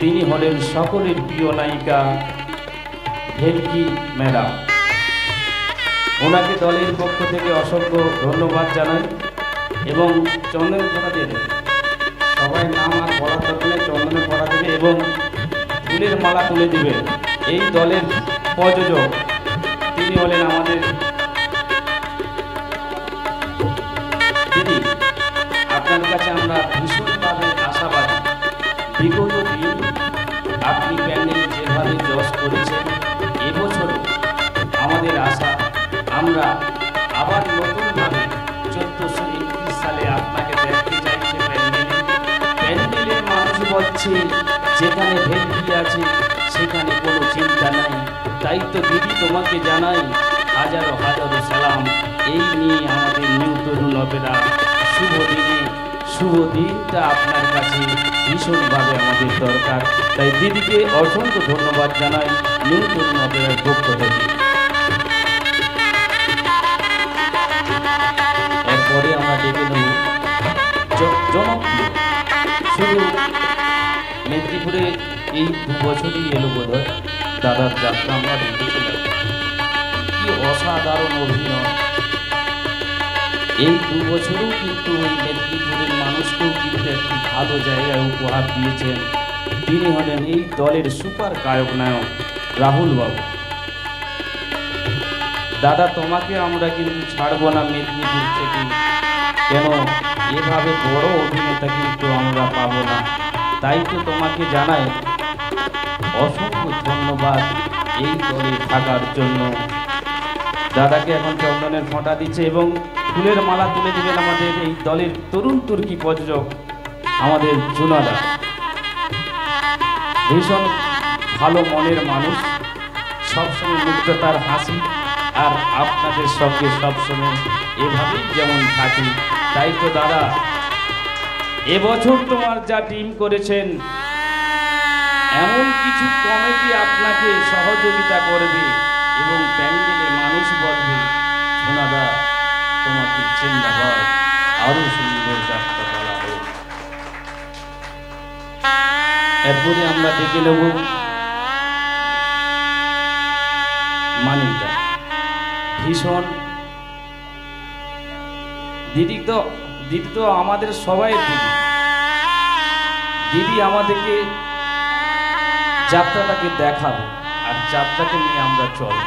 তিনি হলেন সকলের প্রিয় নায়িকা ভেলকি ম্যাডাম। ওনাকে দলের পক্ষ থেকে অসংখ্য ধন্যবাদ জানাই এবং চন্দনের পড়া দিয়ে দেবে, সবাই নাম আর পড়ার দরকার, চন্দনের পড়া দেবে এবং ফুলের মালা তুলে দিবে। এই দলের প্রযোজক তিনি হলেন আমাদের দিদি। আপনার কাছে আমরা ভীষণভাবে আশাবাদী, বিগত দিন আপনি প্যান্ডেল যেভাবে জজ করেছেন, এবছর আমাদের আশা আমরা আবার নতুনভাবে 1431 সালে আপনাকে দেখতে চাইছে প্যান্ডেলের মানুষ বলছে যেখানে ভেলকি আছে সেখানে কোনো চিন্তা নাই। তাই তো দিদি তোমাকে জানাই হাজারো হাজারো সালাম। এই নিয়ে আমাদের নিউ তরুণ অপেরা শুভ দিনে, শুভ দিনটা আপনার কাছে ভীষণভাবে আমাদের দরকার। তাই দিদিকে অসংখ্য ধন্যবাদ জানাই নিউ তরুণ অপেরার পক্ষ থেকে। এরপরে আমরা ডেকে নেব জনপ্রিয়, শুধু মেদিনীপুরে এই 2 বছরই এলো বোধহয় দাদার যাত্রা আমরা দেখেছিলাম। কি অসাধারণ অভিনয়! এই 2 বছরেও কিন্তু ওই মেদিনীপুরের মানুষকেও কিন্তু একটি ভালো জায়গায় উপহার দিয়েছেন। তিনি হলেন এই দলের সুপার গায়ক নায়ক রাহুল বাবু। দাদা তোমাকে আমরা কিন্তু ছাড়বো না মেদিনীপুর থেকে, কেন এভাবে বড় অভিনেতা কিন্তু আমরা পাবো না। তাই তো তোমাকে জানাই অসংখ্য ধন্যবাদ এই দলে থাকার জন্য। দাদাকে এখন চন্দনের ফোঁটা দিচ্ছে এবং ফুলের মালা তুলে দেবেন আমাদের এই দলের তরুণ তুর্কি প্রযোজক আমাদের জুনাদা। ভীষণ ভালো মনের মানুষ, সবসময় মুগ্ধতার হাসি, আর আপনাদের সঙ্গে সবসময় এভাবেই যেমন থাকি। তাই তো দাদা এবছর তোমার যা টিম করেছেন, এমন কিছু কমিটি আপনাকে সহযোগিতা করবে এবং প্যান্ডেলে মানুষ বলবে সোনাদা তোমাকে জিন্দাবাদ, আরো সুন্দর যাত্রা করা হোক। এরপরে আমরা দেখে নেব মানিকদা। ভীষণ দিদি তো আমাদের সবাই দিদি। দিদি আমাদেরকে যাত্রাটাকে দেখাবো আর যাত্রাকে নিয়ে আমরা চলব।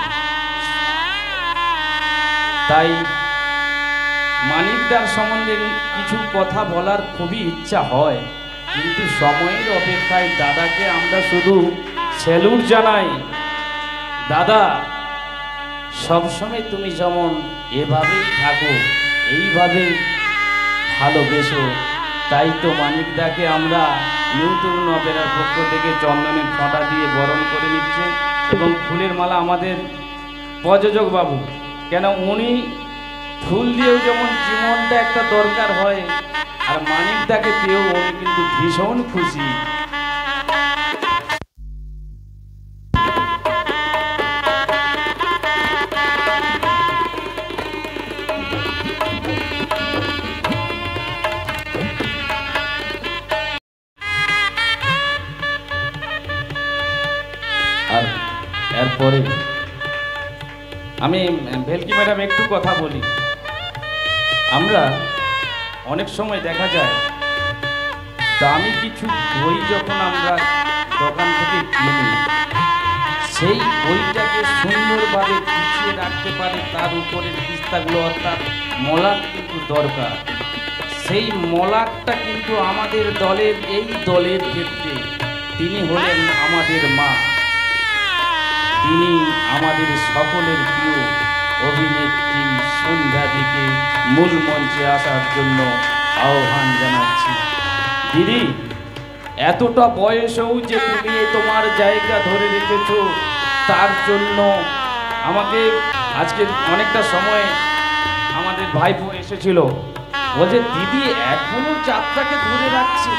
তাই মানিকদার সম্বন্ধে কিছু কথা বলার খুবই ইচ্ছা হয়, কিন্তু সময়ের অপেক্ষায় দাদাকে আমরা শুধু স্যালুট জানাই। দাদা সবসময় তুমি যেমন এভাবেই থাকো, এইভাবেই ভালোবেসো। তাই তো মানিকদাকে আমরা নিউ তরুণ অপেরার পক্ষ থেকে চন্দনের ফোঁটা দিয়ে বরণ করে নিচ্ছে এবং ফুলের মালা আমাদের প্রযোজক বাবু, কেন উনি ফুল দিয়েও যেমন জীবনটা একটা দরকার হয়, আর মানিকদাকে পেয়েও উনি কিন্তু ভীষণ খুশি। আর এরপরে আমি ভেলকি ম্যাডাম একটু কথা বলি। আমরা অনেক সময় দেখা যায় দামি কিছু বই যখন আমরা দোকান থেকে কিনি, সেই বইটাকে সুন্দরভাবে গুছিয়ে রাখতে পারে, তার উপরের পৃষ্ঠাগুলো অর্থাৎ মলাট কিন্তু দরকার। সেই মলাটটা কিন্তু আমাদের দলের এই দলের ক্ষেত্রে তিনি হলেন আমাদের মা। তিনি আমাদের সকলের প্রিয় অভিনেত্রী সন্ধ্যাদিকে মূল মঞ্চে আসার জন্য আহ্বান জানাচ্ছি। দিদি এতটা বয়সেও যে তুমি তোমার জায়গা ধরে রেখেছো, তার জন্য আমাকে আজকে অনেকটা সময় আমাদের ভাইপো এসেছিল, বলছে দিদি এখনো যাত্রাকে ধরে রাখছে।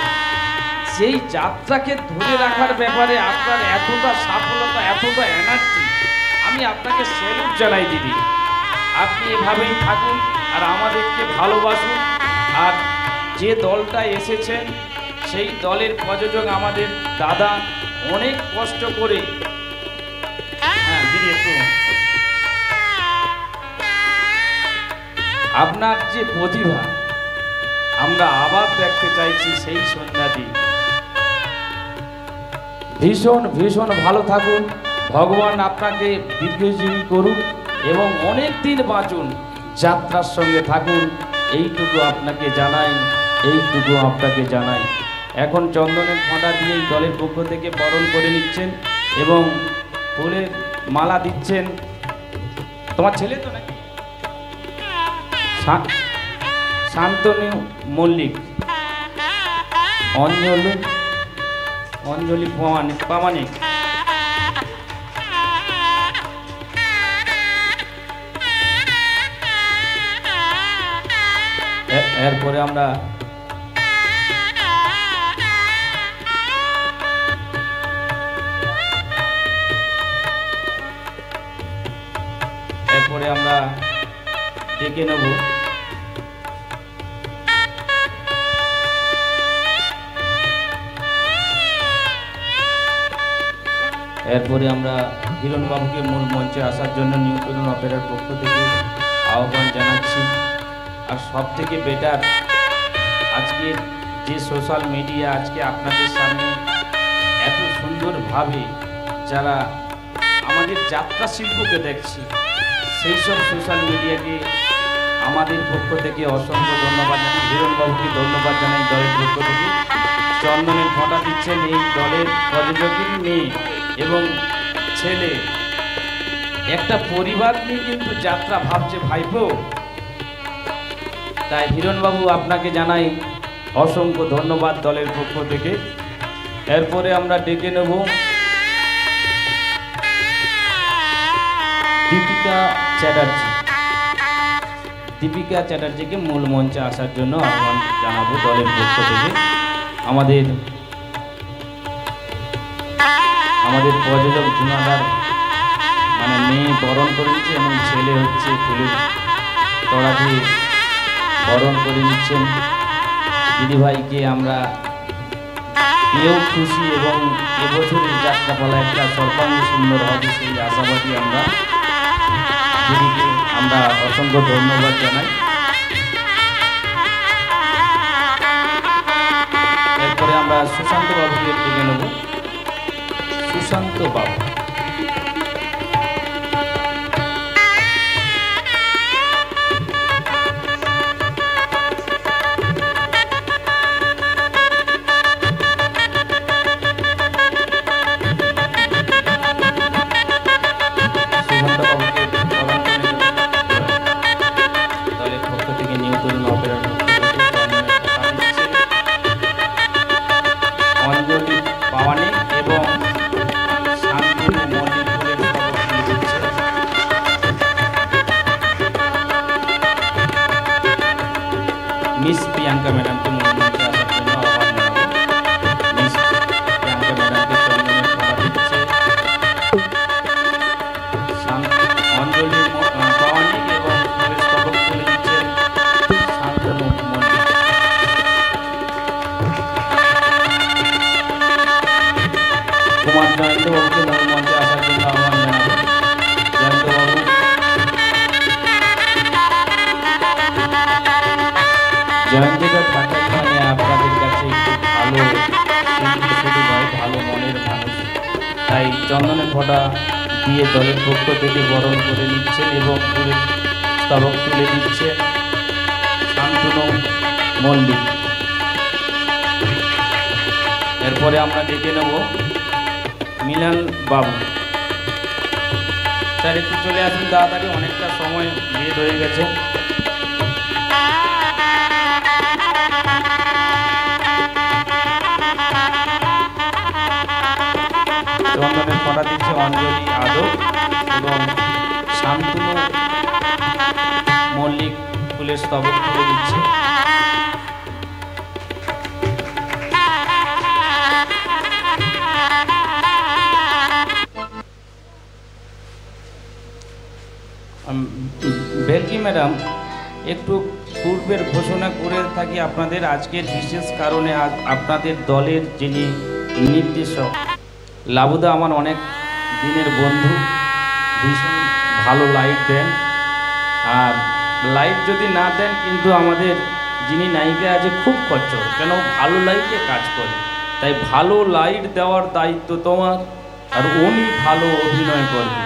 সেই যাত্রাকে ধরে রাখার ব্যাপারে আপনার এতটা সফলতা, এতটা এনার্জি, আমি আপনাকে স্যালুট জানাই দিদি। আপনি এভাবেই থাকুন আর আমাদেরকে ভালোবাসুন। আর যে দলটা এসেছেন সেই দলের প্রযোজক আমাদের দাদা অনেক কষ্ট করে, হ্যাঁ দিদি একটু, আপনার যে প্রতিভা আমরা আবার দেখতে চাইছি সেই সন্ধ্যাটি। ভীষণ ভীষণ ভালো থাকুন, ভগবান আপনাকে দীর্ঘজীবী করুন এবং অনেক দিন বাঁচুন, যাত্রার সঙ্গে থাকুন, এইটুকু আপনাকে জানাই, এইটুকু আপনাকে জানাই। এখন চন্দনের ফোঁটা দিয়ে এই দলের পক্ষ থেকে বরণ করে নিচ্ছেন এবং ফুলের মালা দিচ্ছেন। তোমার ছেলে তো নাকি? শান্তনু মল্লিক, অঞ্জলি প্রামাণিক। এরপরে আমরা ডেকে নেব এরপরে আমরা হিরণ বাবুকে মূল মঞ্চে আসার জন্য নিউ তরুণ অপেরার পক্ষ থেকে আহ্বান জানাচ্ছি। আর সব থেকে বেটার, আজকে যে সোশ্যাল মিডিয়া আজকে আপনাদের সামনে এত সুন্দরভাবে যারা আমাদের যাত্রা শিল্পকে দেখছি, সেই সব সোশ্যাল মিডিয়াকে আমাদের পক্ষ থেকে অসংখ্য ধন্যবাদ জানাই। হিরণবাবুকে ধন্যবাদ জানাই দলের পক্ষ থেকে। চন্দনের ফোঁটা দিচ্ছেন এই দলের প্রযোজকের মেয়ে এবং ছেলে, একটা পরিবার নিয়ে কিন্তু যাত্রা ভাবছে ভাইপো। তাই হিরণবাবু আপনাকে জানাই অসংখ্য ধন্যবাদ দলের পক্ষ থেকে। এরপরে আমরা ডেকে নেব দীপিকা চ্যাটার্জিকে মূল মঞ্চে আসার জন্য আহ্বান জানাবো দলের পক্ষ থেকে। আমাদের প্রযোজক জুনাদার মানে মেয়ে বরণ করে নিচ্ছে এবং ছেলে হচ্ছে ফুলের তড়া দিয়ে বরণ করে নিচ্ছেন। দিদিভাইকে আমরা এও খুশি এবং এবছরের যাত্রাপালা একটা সর্বাঙ্গ সুন্দর হবে সেই আশাবাদী আমরা। দিদিকে আমরা অসংখ্য ধন্যবাদ জানাই। এরপরে আমরা সুশান্ত বাবুকে ডেকে নেব। সুশান্ত বাবু, মিস প্রিয়াঙ্কা ম্যাডামকে মূল মঞ্চে আসার জন্য আহ্বান জানাবো। মিস প্রিয়াঙ্কা ম্যাডামকে চন্দনের ফোঁটা দিচ্ছে অঞ্জলি প্রামাণিক এবং ফুলের স্তবক তুলে দিচ্ছেন শান্তনু মল্লিক। কুমার জয়ন্ত বাবুকে মূল মঞ্চে আসার জন্য আহ্বান জানাবো। জয়ন্ত বাবু, জয়ন্তীটা থাকাই মানে আপনাদের কাছে একটু ভালো শিল্পী শুধু নয়, ভালো মনের মানুষ। তাই চন্দনের ফোঁটা দিয়ে দলের পক্ষ থেকে বরণ করে নিচ্ছেন এবং ফুলের স্তবক তুলে দিচ্ছেন শান্তনু মল্লিক। এরপরে আমরা ডেকে নেব মিলন বাবু। স্যার একটু চলে আসুন তাড়াতাড়ি, অনেকটা সময় লেট হয়ে গেছে। চন্দনের ফোঁটা দিচ্ছে অঞ্জলি আদব এবং শান্তনু মল্লিক ফুলের স্তবক তুলে দিচ্ছে। ভেলকি ম্যাডাম একটু পূর্বের ঘোষণা করে থাকি আপনাদের আজকের বিশেষ কারণে। আজ আপনাদের দলের যিনি নির্দেশক লাবুদা আমার অনেক দিনের বন্ধু, ভীষণ ভালো লাইট দেন। আর লাইট যদি না দেন কিন্তু আমাদের যিনি নায়িকা আছে খুব কষ্ট, কেন ভালো লাইটে কাজ করে, তাই ভালো লাইট দেওয়ার দায়িত্ব তোমার, আর উনি ভালো অভিনয় করবে।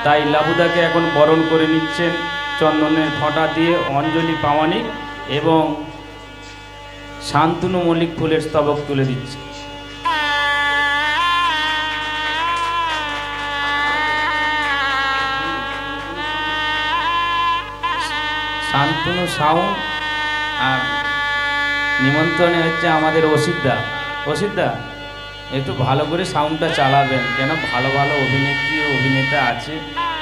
তাই লাবুদাকে এখন বরণ করে নিচ্ছেন চন্দনের ফোঁটা দিয়ে অঞ্জলি প্রামাণিক এবং শান্তনু মল্লিক ফুলের স্তবক তুলে দিচ্ছে। শান্তনু সাউন্ড আর নিমন্ত্রণে হচ্ছে আমাদের অসিতদা একটু ভালো করে সাউন্ডটা চালাবেন, কেন ভালো ভালো অভিনেত্রী ও অভিনেতা আছে,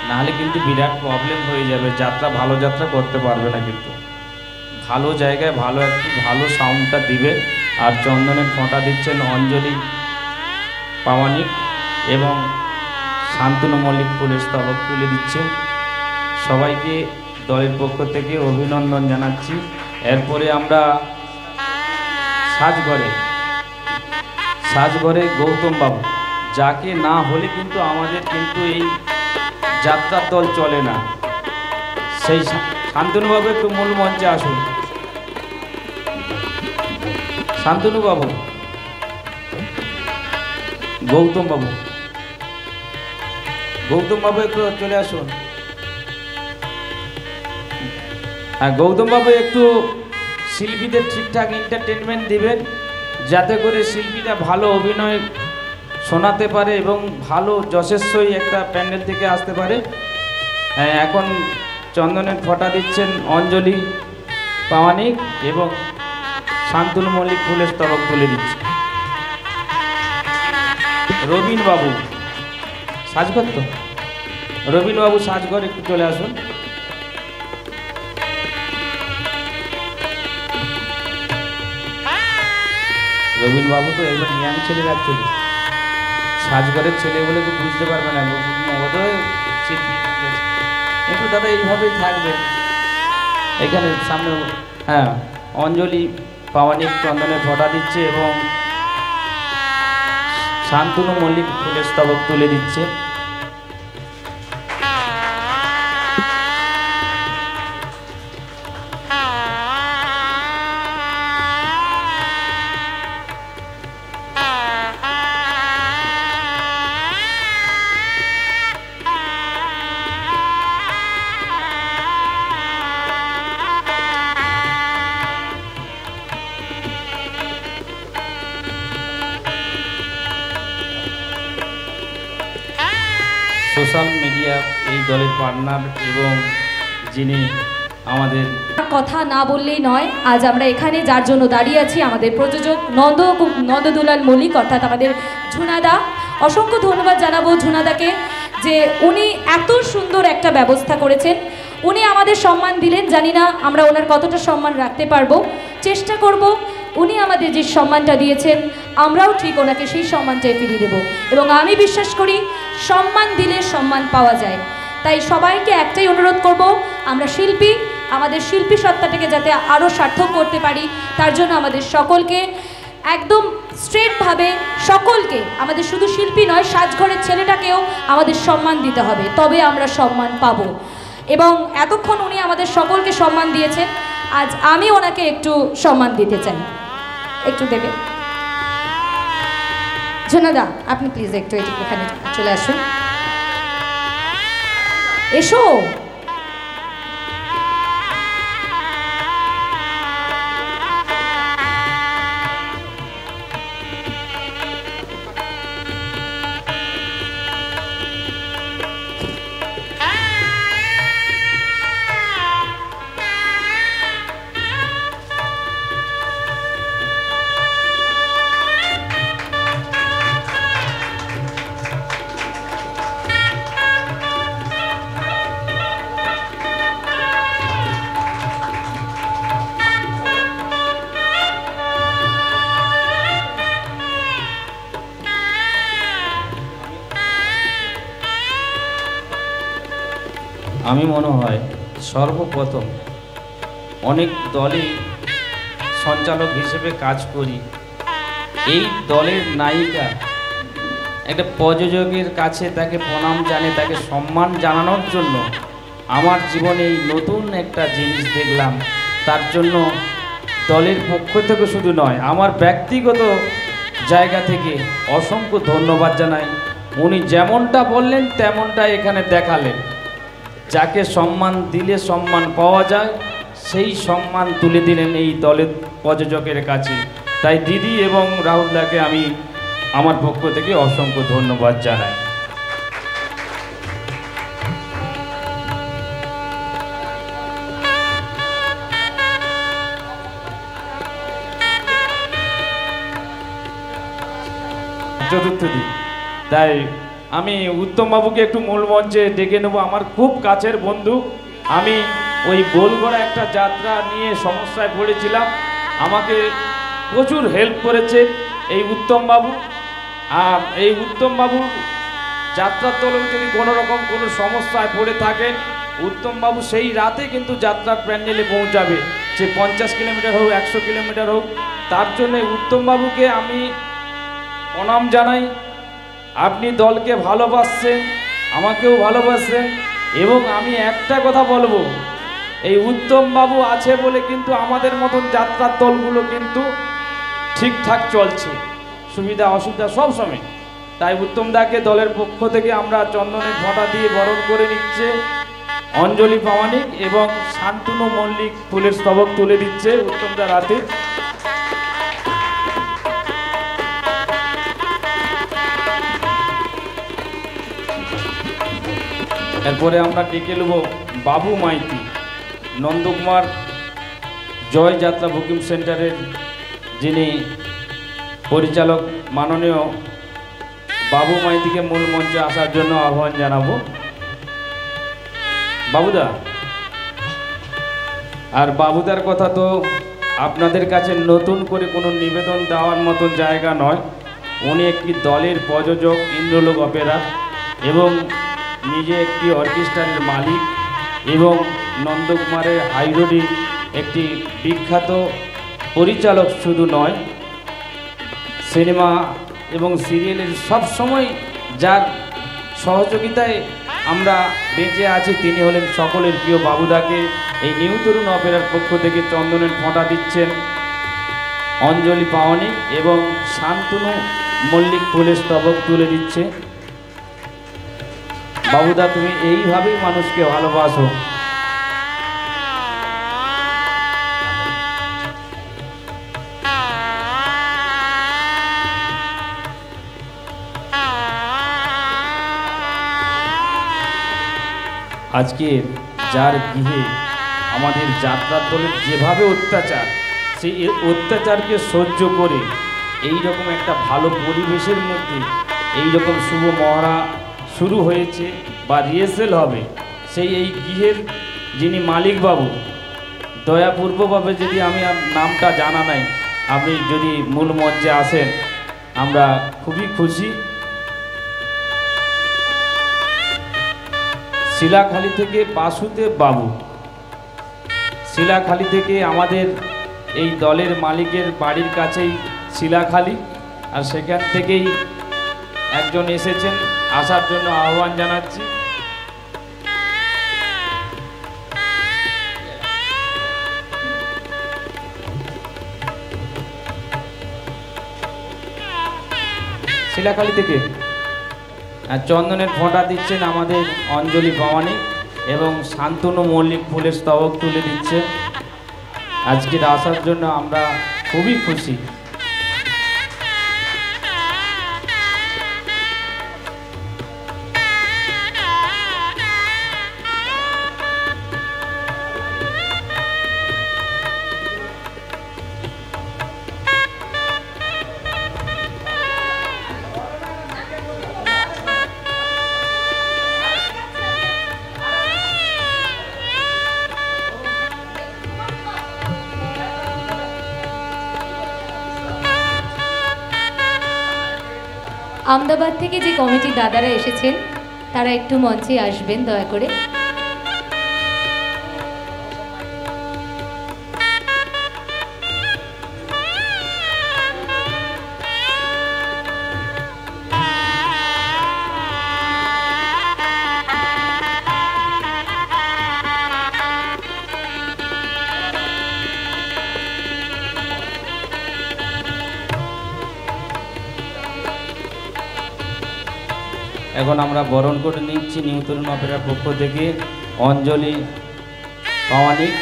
নাহলে কিন্তু বিরাট প্রবলেম হয়ে যাবে, যাত্রা ভালো যাত্রা করতে পারবে না। কিন্তু ভালো জায়গায় ভালো সাউন্ডটা দিবে। আর চন্দনের ফোঁটা দিচ্ছেন অঞ্জলি প্রামাণিক এবং শান্তনু মল্লিক ফুলের স্তবক তুলে দিচ্ছে। সবাইকে দলের পক্ষ থেকে অভিনন্দন জানাচ্ছি। এরপরে আমরা সাজঘরে গৌতম বাবু, যাকে না হলে কিন্তু আমাদের কিন্তু এই যাত্রার দল চলে না। সেই শান্তনু বাবু একটু মূল মঞ্চে আসুন। শান্তনু বাবু, গৌতম বাবু একটু চলে আসুন। হ্যাঁ, গৌতম বাবু একটু শিল্পীদের ঠিকঠাক এন্টারটেনমেন্ট দিবেন, যাতে করে শিল্পীরা ভালো অভিনয় শোনাতে পারে এবং ভালো যশস্বী একটা প্যান্ডেল থেকে আসতে পারে। হ্যাঁ, এখন চন্দনের ফোঁটা দিচ্ছেন অঞ্জলি প্রামাণিক এবং শান্তনু মল্লিক ফুলের স্তবক তুলে দিচ্ছে। রবীন বাবু সাজঘর একটু চলে আসুন। রবীন বাবু তো এবার ইয়াং ছেলে অ্যাকচুয়ালি, সাজঘরের ছেলে বলে তো বুঝতে পারবে না, একটু দাদা এইভাবেই থাকবে এখানে সামনে। হ্যাঁ, অঞ্জলি প্রামাণিক চন্দনের ফোঁটা দিচ্ছে এবং শান্তনু মল্লিক ফুলের স্তবক তুলে দিচ্ছে। সোশ্যাল মিডিয়া এই দলের পার্টনার এবং যিনি আমাদের কথা না বললেই নয়, আজ আমরা এখানে যার জন্য দাঁড়িয়ে আছি আমাদের প্রযোজক নন্দদুলাল মল্লিক অর্থাৎ আমাদের ঝুনাদা। অসংখ্য ধন্যবাদ জানাবো ঝুনাদাকে যে উনি এত সুন্দর একটা ব্যবস্থা করেছেন। উনি আমাদের সম্মান দিলেন, জানি না আমরা ওনার কতটা সম্মান রাখতে পারবো, চেষ্টা করব। উনি আমাদের যে সম্মানটা দিয়েছেন আমরাও ঠিক ওনাকে সেই সম্মানটাই ফিরিয়ে দেব, এবং আমি বিশ্বাস করি সম্মান দিলে সম্মান পাওয়া যায়। তাই সবাইকে একটাই অনুরোধ করব, আমরা শিল্পী, আমাদের শিল্পী সত্তাটাকে যাতে আরও সার্থক করতে পারি, তার জন্য আমাদের সকলকে একদম স্ট্রেটভাবে সকলকে, আমাদের শুধু শিল্পী নয় সাজঘরের ছেলেটাকেও আমাদের সম্মান দিতে হবে, তবে আমরা সম্মান পাব। এবং এতক্ষণ উনি আমাদের সকলকে সম্মান দিয়েছেন, আজ আমি ওনাকে একটু সম্মান দিতে চাই, একটু দেবে ঝুনাদা, আপনি প্লিজ একটু এখানে চলে আসুন, এসো। আমি মনে হয় সর্বপ্রথম অনেক দলে সঞ্চালক হিসেবে কাজ করি। এই দলের নায়িকা একটা প্রযোজকের কাছে তাকে প্রণাম জানে, তাকে সম্মান জানানোর জন্য আমার জীবনে এই নতুন একটা জিনিস দেখলাম। তার জন্য দলের পক্ষ থেকে শুধু নয়, আমার ব্যক্তিগত জায়গা থেকে অসংখ্য ধন্যবাদ জানাই। উনি যেমনটা বললেন তেমনটা এখানে দেখালেন। যাকে সম্মান দিলে সম্মান পাওয়া যায়, সেই সম্মান তুলে দিলেন এই দলের প্রযোজকের কাছে। তাই দিদি এবং রাহুলদাকে আমি আমার পক্ষ থেকে অসংখ্য ধন্যবাদ জানাই। চতুর্থ দিন, তাই আমি উত্তম বাবুকে একটু মূল মঞ্চে ডেকে নেব। আমার খুব কাছের বন্ধু। আমি ওই গোলগড়া একটা যাত্রা নিয়ে সমস্যায় পড়েছিলাম, আমাকে প্রচুর হেল্প করেছে এই উত্তম বাবু। আর এই উত্তম বাবুর যাত্রার দলেও যদি কোনো রকম কোনো সমস্যায় পড়ে থাকে, উত্তম বাবু সেই রাতে কিন্তু যাত্রার প্যান্ডেলে পৌঁছাবে, সে 50 কিলোমিটার হোক 100 কিলোমিটার হোক। তার জন্য উত্তম বাবুকে আমি প্রণাম জানাই। আপনি দলকে ভালোবাসছেন, আমাকেও ভালোবাসছেন, এবং আমি একটা কথা বলবো, এই উত্তম বাবু আছে বলে কিন্তু আমাদের মতন যাত্রার দলগুলো কিন্তু ঠিকঠাক চলছে, সুবিধা অসুবিধা সব সময়। তাই উত্তম দাকে দলের পক্ষ থেকে আমরা চন্দনের ফোঁটা দিয়ে বরণ করে নিচ্ছে অঞ্জলি প্রামাণিক, এবং শান্তনু মল্লিক ফুলের স্তবক তুলে দিচ্ছে উত্তম দার হাতে। এরপরে আমরা ডেকে নেব বাবু মাইতি, নন্দকুমার জয় যাত্রা বুকিং সেন্টারের যিনি পরিচালক মাননীয় বাবু মাইতিকে মূল মঞ্চে আসার জন্য আহ্বান জানাবো। বাবুদা, আর বাবুদার কথা তো আপনাদের কাছে নতুন করে কোনো নিবেদন দেওয়ার মতন জায়গা নয়। উনি একটি দলের প্রযোজক, ইন্দ্রলোক অপেরা, এবং নিজে একটি অর্কেস্ট্রারের মালিক, এবং নন্দকুমারের হাইরোডে একটি বিখ্যাত পরিচালক শুধু নয়, সিনেমা এবং সিরিয়ালের সব সময় যার সহযোগিতায় আমরা বেঁচে আছি তিনি হলেন সকলের প্রিয় বাবুদাকে এই নিউ তরুণ অপেরার পক্ষ থেকে চন্দনের ফোঁটা দিচ্ছেন অঞ্জলি পাওয়ানি, এবং শান্তনু মল্লিক ফুলের স্তবক তুলে দিচ্ছে। বাবুদা, তুমি এইভাবেই মানুষকে ভালোবাসো। আজকে যার গৃহে আমাদের যাত্রার দলের যেভাবে অত্যাচার, সেই অত্যাচারকে সহ্য করে এই রকম একটা ভালো পরিবেশের মধ্যে এই রকম শুভ মহড়া শুরু হয়েছে বা রিহার্সেল হবে, সেই এই গৃহের যিনি মালিক বাবু, দয়াপূর্বকভাবে যদি আমি নামটা জানা নাই, আপনি যদি মূল মঞ্চে আসেন আমরা খুবই খুশি। শিলাখালি থেকে বাসুদেব বাবু, শিলাখালি থেকে আমাদের এই দলের মালিকের বাড়ির কাছেই শিলাখালি, আর সেখান থেকেই একজন এসেছেন, আসার জন্য আহ্বান জানাচ্ছি। শিলাখালি থেকে আর চন্দনের ফোঁটা দিচ্ছেন আমাদের অঞ্জলি ভবানী, এবং শান্তনু মল্লিক ফুলের স্তবক তুলে দিচ্ছে। আজকের আসার জন্য আমরা খুবই খুশি। আমদাবাদ থেকে যে কমিটির দাদারা এসেছেন তারা একটু মঞ্চে আসবেন দয়া করে। এখন আমরা বরণ করে নিচ্ছি নিউ তরুণ অপেরার পক্ষ থেকে অঞ্জলি পাওয়ানিক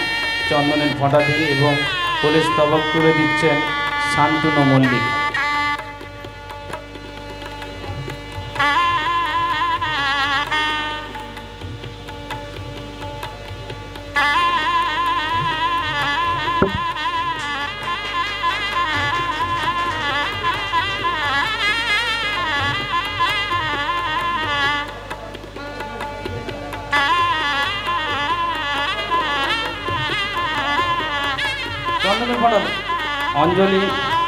চন্দনের ফোঁটা দিয়ে এবং পুলিশ স্তবক তুলে দিচ্ছেন শান্তনু মল্লিক। চন্দনের ফোঁটা অঞ্জলি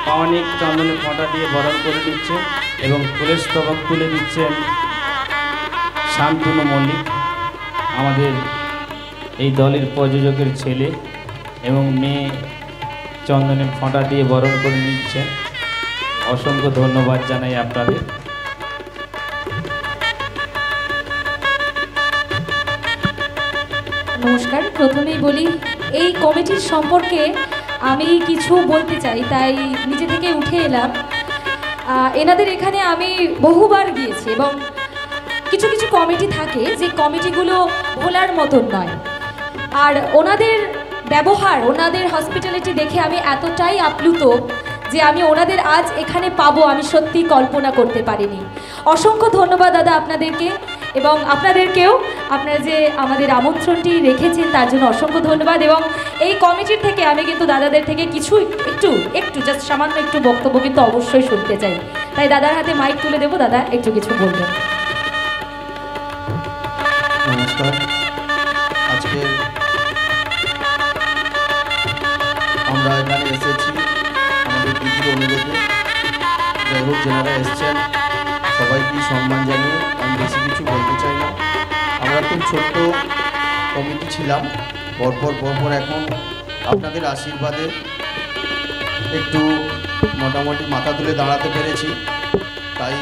পাওয়ানিক চন্দনের ফোঁটা দিয়ে বরণ করে দিচ্ছেন এবং ফুলের স্তবক তুলে দিচ্ছেন শান্তনু মল্লিক, আমাদের এই দলের প্রযোজকের ছেলে এবং মেয়ে চন্দনের ফোঁটা দিয়ে বরণ করে নিচ্ছেন। অসংখ্য ধন্যবাদ জানাই আপনাদের। নমস্কার, প্রথমেই বলি এই কমিটির সম্পর্কে আমি কিছু বলতে চাই, তাই নিজে থেকে উঠে এলাম। এনাদের এখানে আমি বহুবার গিয়েছি এবং কিছু কিছু কমিটি থাকে যে কমিটিগুলো ভোলার মতন নয়, আর ওনাদের ব্যবহার, ওনাদের হসপিটালিটি দেখে আমি এতটাই আপ্লুত যে আমি ওনাদের আজ এখানে পাবো আমি সত্যি কল্পনা করতে পারিনি। অসংখ্য ধন্যবাদ দাদা আপনাদেরকে এবং আপনাদেরকেও, আপনারা যে আমাদের আমন্ত্রণটি রেখেছেন তার জন্য অসংখ্য ধন্যবাদ। এবং এই কমিটির থেকে আমি কিন্তু দাদাদের থেকে কিছু একটু জাস্ট সামান্য একটু বক্তব্য কিন্তু অবশ্যই শুনতে চাই, তাই দাদার হাতে মাইক তুলে দেবো, দাদা একটু কিছু বলবেন। নমস্কার, আজকে আমরা এখানে এসেছি আমাদের দিদির অনুরোধে। যাই হোক, যেনারা এসছেন সবাইকে সম্মান জানিয়ে আমি বেশি কিছু বলতে চাই না। আমরা খুব ছোট্ট কমিটি ছিলাম, পরপর এখন আপনাদের আশীর্বাদে একটু মোটামুটি মাথা তুলে দাঁড়াতে পেরেছি। তাই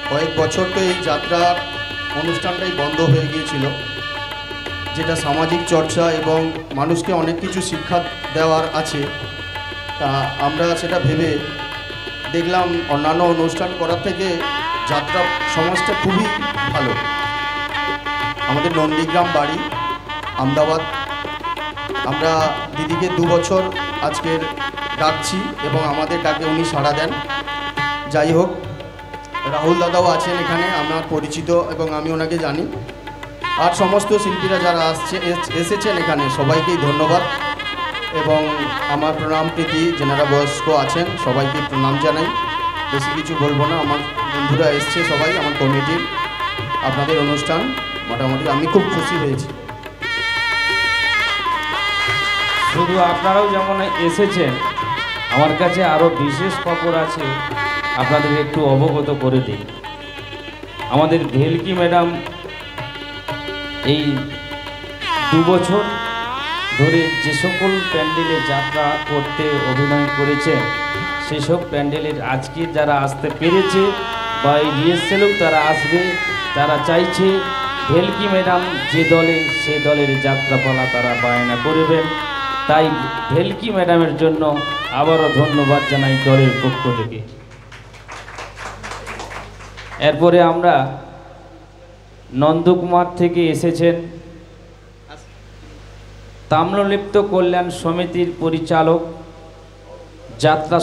কয়েক বছর তো এই যাত্রার অনুষ্ঠানটাই বন্ধ হয়ে গিয়েছিল, যেটা সামাজিক চর্চা এবং মানুষকে অনেক কিছু শিক্ষা দেওয়ার আছে। তা আমরা সেটা ভেবে দেখলাম অন্যান্য অনুষ্ঠান করার থেকে যাত্রা সমাজটা খুবই ভালো। আমাদের নন্দীগ্রাম বাড়ি, আহমেদাবাদ। আমরা দিদিকে 2 বছর আজকের ডাকছি এবং আমাদের ডাকে উনি সাড়া দেন। যাই হোক, রাহুল দাদাও আছেন এখানে, আমার পরিচিত এবং আমি ওনাকে জানি। আর সমস্ত শিল্পীরা যারা এসেছেন এখানে সবাইকেই ধন্যবাদ এবং আমার প্রণাম প্রীতি। যেনারা বয়স্ক আছেন সবাইকে প্রণাম জানাই। বেশি কিছু বলবো না, আমার বন্ধুরা এসছে সবাই আমার কমিটির। আপনাদের অনুষ্ঠান মোটামুটি আমি খুব খুশি হয়েছি। শুধু আপনারাও যেমন এসেছেন, আমার কাছে আরও বিশেষ খবর আছে, আপনাদের একটু অবগত করে দিই। আমাদের ভেলকি ম্যাডাম এই 2 বছর ধরে যে সকল প্যান্ডেলে যাত্রা করতে অভিনয় করেছেন, সেসব প্যান্ডেলের আজকে যারা আসতে পেরেছে বা এই রিহার্সেলেও তারা আসবে, তারা চাইছে ভেলকি ম্যাডাম যে দলে সে দলের যাত্রাপালা তারা বায়না করবেন। তাই ভেলকি ম্যাডামের জন্য আবারও ধন্যবাদ জানাই দলের পক্ষ থেকে। এরপরে আমরা নন্দকুমার থেকে এসেছেন তাম্রলিপ্ত কল্যাণ সমিতির পরিচালক, যাত্রা